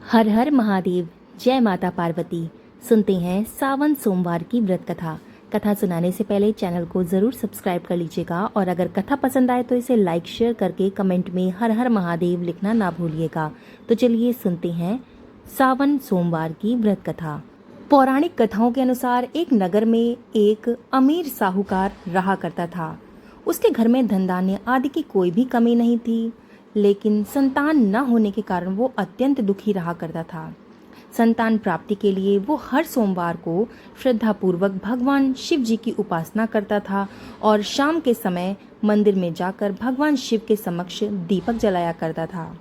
हर हर महादेव। जय माता पार्वती। सुनते हैं सावन सोमवार की व्रत कथा। कथा सुनाने से पहले चैनल को जरूर सब्सक्राइब कर लीजिएगा और अगर कथा पसंद आए तो इसे लाइक शेयर करके कमेंट में हर हर महादेव लिखना ना भूलिएगा। तो चलिए सुनते हैं सावन सोमवार की व्रत कथा। पौराणिक कथाओं के अनुसार एक नगर में एक अमीर साहूकार रहा करता था। उसके घर में धन धान्य आदि की कोई भी कमी नहीं थी, लेकिन संतान न होने के कारण वो अत्यंत दुखी रहा करता था। संतान प्राप्ति के लिए वो हर सोमवार को श्रद्धापूर्वक भगवान शिव जी की उपासना करता था और शाम के समय मंदिर में जाकर भगवान शिव के समक्ष दीपक जलाया करता था।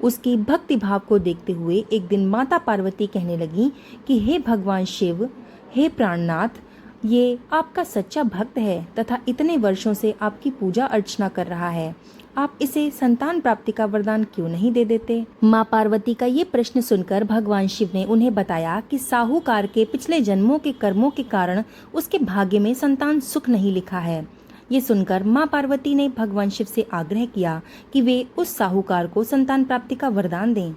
उसकी भक्ति भाव को देखते हुए एक दिन माता पार्वती कहने लगी कि हे भगवान शिव, हे प्राणनाथ, ये आपका सच्चा भक्त है तथा इतने वर्षों से आपकी पूजा अर्चना कर रहा है, आप इसे संतान प्राप्ति का वरदान क्यों नहीं दे देते। माँ पार्वती का ये प्रश्न सुनकर भगवान शिव ने उन्हें बताया कि साहूकार के पिछले जन्मों के कर्मों के कारण उसके भाग्य में संतान सुख नहीं लिखा है। ये सुनकर माँ पार्वती ने भगवान शिव से आग्रह किया कि वे उस साहूकार को संतान प्राप्ति का वरदान दें।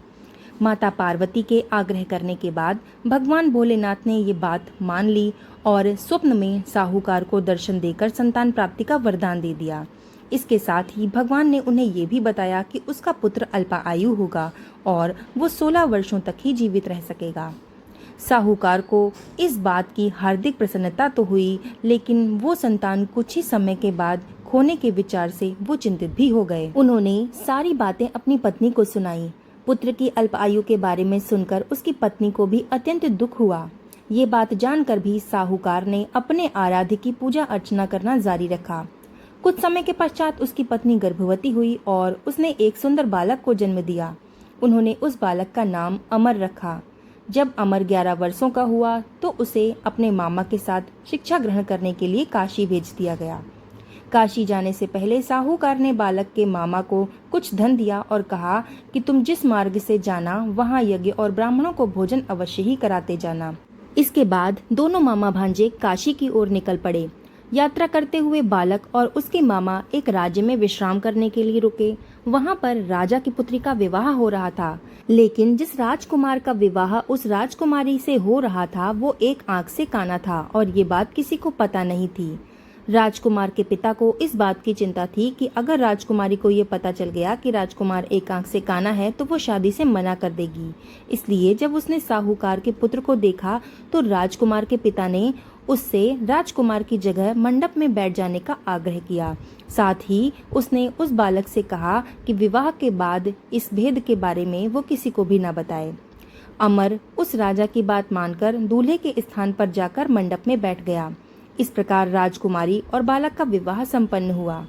माता पार्वती के आग्रह करने के बाद भगवान भोलेनाथ ने ये बात मान ली और स्वप्न में साहूकार को दर्शन देकर संतान प्राप्ति का वरदान दे दिया। इसके साथ ही भगवान ने उन्हें ये भी बताया कि उसका पुत्र अल्पायु होगा और वो 16 वर्षों तक ही जीवित रह सकेगा। साहूकार को इस बात की हार्दिक प्रसन्नता तो हुई, लेकिन वो संतान कुछ ही समय के बाद खोने के विचार से वो चिंतित भी हो गए। उन्होंने सारी बातें अपनी पत्नी को सुनाई। पुत्र की अल्पायु के बारे में सुनकर उसकी पत्नी को भी अत्यंत दुख हुआ। ये बात जानकर भी साहूकार ने अपने आराध्य की पूजा अर्चना करना जारी रखा। कुछ समय के पश्चात उसकी पत्नी गर्भवती हुई और उसने एक सुंदर बालक को जन्म दिया। उन्होंने उस बालक का नाम अमर रखा। जब अमर 11 वर्षों का हुआ तो उसे अपने मामा के साथ शिक्षा ग्रहण करने के लिए काशी भेज दिया गया। काशी जाने से पहले साहूकार ने बालक के मामा को कुछ धन दिया और कहा कि तुम जिस मार्ग से जाना वहाँ यज्ञ और ब्राह्मणों को भोजन अवश्य ही कराते जाना। इसके बाद दोनों मामा भांजे काशी की ओर निकल पड़े। यात्रा करते हुए बालक और उसके मामा एक राज्य में विश्राम करने के लिए रुके। वहाँ पर राजा की पुत्री का विवाह हो रहा था, लेकिन जिस राजकुमार का विवाह उस राजकुमारी से हो रहा था वो एक आंख से काना था और ये बात किसी को पता नहीं थी। राजकुमार के पिता को इस बात की चिंता थी कि अगर राजकुमारी को ये पता चल गया कि राजकुमार एक आंख से काना है तो वो शादी से मना कर देगी। इसलिए जब उसने साहूकार के पुत्र को देखा तो राजकुमार के पिता ने उससे राजकुमार की जगह मंडप में बैठ जाने का आग्रह किया। साथ ही उसने उस बालक से कहा कि विवाह के बाद इस भेद के बारे में वो किसी को भी न बताए। अमर उस राजा की बात मानकर दूल्हे के स्थान पर जाकर मंडप में बैठ गया। इस प्रकार राजकुमारी और बालक का विवाह संपन्न हुआ।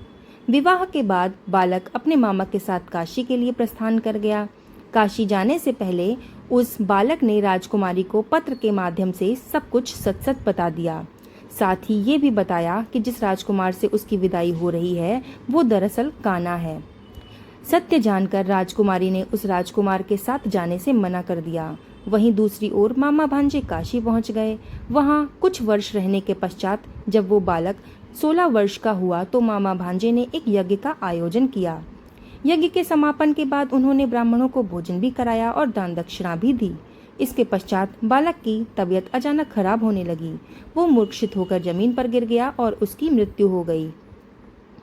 विवाह के बाद बालक अपने मामा के साथ काशी के लिए प्रस्थान कर गया। काशी जाने से पहले उस बालक ने राजकुमारी को पत्र के माध्यम से सब कुछ सच सच बता दिया। साथ ही ये भी बताया कि जिस राजकुमार से उसकी विदाई हो रही है वो दरअसल काना है। सत्य जानकर राजकुमारी ने उस राजकुमार के साथ जाने से मना कर दिया। वहीं दूसरी ओर मामा भांजे काशी पहुंच गए। वहां कुछ वर्ष रहने के पश्चात जब वो बालक 16 वर्ष का हुआ तो मामा भांजे ने एक यज्ञ का आयोजन किया। यज्ञ के समापन के बाद उन्होंने ब्राह्मणों को भोजन भी कराया और दान दक्षिणा भी दी। इसके पश्चात बालक की तबीयत अचानक खराब होने लगी। वो मूर्छित होकर जमीन पर गिर गया और उसकी मृत्यु हो गई।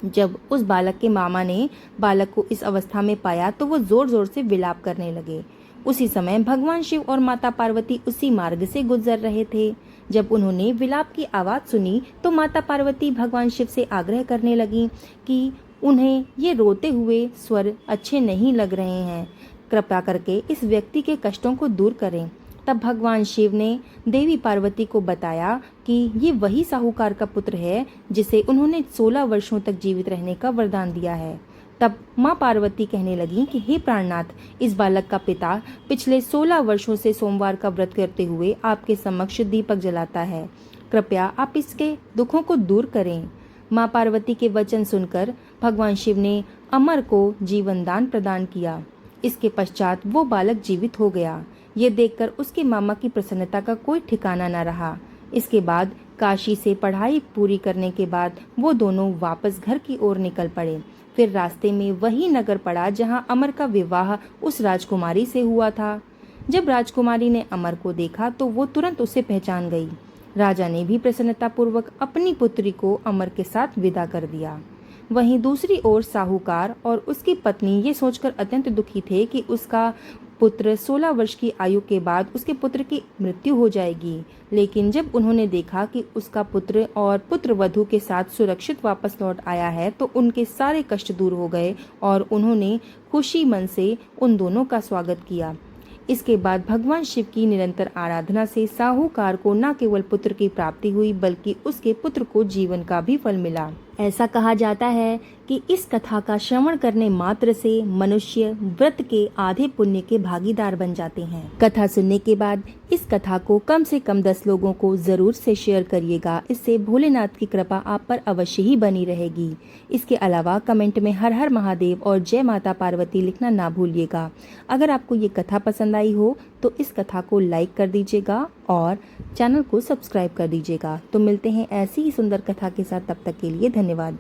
जब उस बालक के मामा ने बालक को इस अवस्था में पाया तो वो जोर जोर से विलाप करने लगे। उसी समय भगवान शिव और माता पार्वती उसी मार्ग से गुजर रहे थे। जब उन्होंने विलाप की आवाज सुनी तो माता पार्वती भगवान शिव से आग्रह करने लगी कि उन्हें ये रोते हुए स्वर अच्छे नहीं लग रहे हैं, कृपया करके इस व्यक्ति के कष्टों को दूर करें। तब भगवान शिव ने देवी पार्वती को बताया कि ये वही साहूकार का पुत्र है जिसे उन्होंने 16 वर्षों तक जीवित रहने का वरदान दिया है। तब माँ पार्वती कहने लगी कि हे प्राणनाथ, इस बालक का पिता पिछले 16 वर्षों से सोमवार का व्रत करते हुए आपके समक्ष दीपक जलाता है, कृपया आप इसके दुखों को दूर करें। माँ पार्वती के वचन सुनकर भगवान शिव ने अमर को जीवन दान प्रदान किया। इसके पश्चात वो बालक जीवित हो गया। ये देखकर उसके मामा की प्रसन्नता का कोई ठिकाना न रहा। इसके बाद काशी से पढ़ाई पूरी करने के बाद वो दोनों वापस घर की ओर निकल पड़े। फिर रास्ते में वही नगर पड़ा जहाँ अमर का विवाह उस राजकुमारी से हुआ था। जब राजकुमारी ने अमर को देखा तो वो तुरंत उसे पहचान गई। राजा ने भी प्रसन्नतापूर्वक अपनी पुत्री को अमर के साथ विदा कर दिया। वहीं दूसरी ओर साहूकार और उसकी पत्नी ये सोचकर अत्यंत दुखी थे कि उसका पुत्र 16 वर्ष की आयु के बाद उसके पुत्र की मृत्यु हो जाएगी। लेकिन जब उन्होंने देखा कि उसका पुत्र और पुत्रवधू के साथ सुरक्षित वापस लौट आया है तो उनके सारे कष्ट दूर हो गए और उन्होंने खुशी मन से उन दोनों का स्वागत किया। इसके बाद भगवान शिव की निरंतर आराधना से साहूकार को न केवल पुत्र की प्राप्ति हुई बल्कि उसके पुत्र को जीवन का भी फल मिला। ऐसा कहा जाता है कि इस कथा का श्रवण करने मात्र से मनुष्य व्रत के आधे पुण्य के भागीदार बन जाते हैं। कथा सुनने के बाद इस कथा को कम से कम 10 लोगों को जरूर से शेयर करिएगा। इससे भोलेनाथ की कृपा आप पर अवश्य ही बनी रहेगी। इसके अलावा कमेंट में हर हर महादेव और जय माता पार्वती लिखना ना भूलिएगा। अगर आपको ये कथा पसंद आई हो तो इस कथा को लाइक कर दीजिएगा और चैनल को सब्सक्राइब कर दीजिएगा। तो मिलते हैं ऐसी ही सुंदर कथा के साथ, तब तक के लिए धन्यवाद।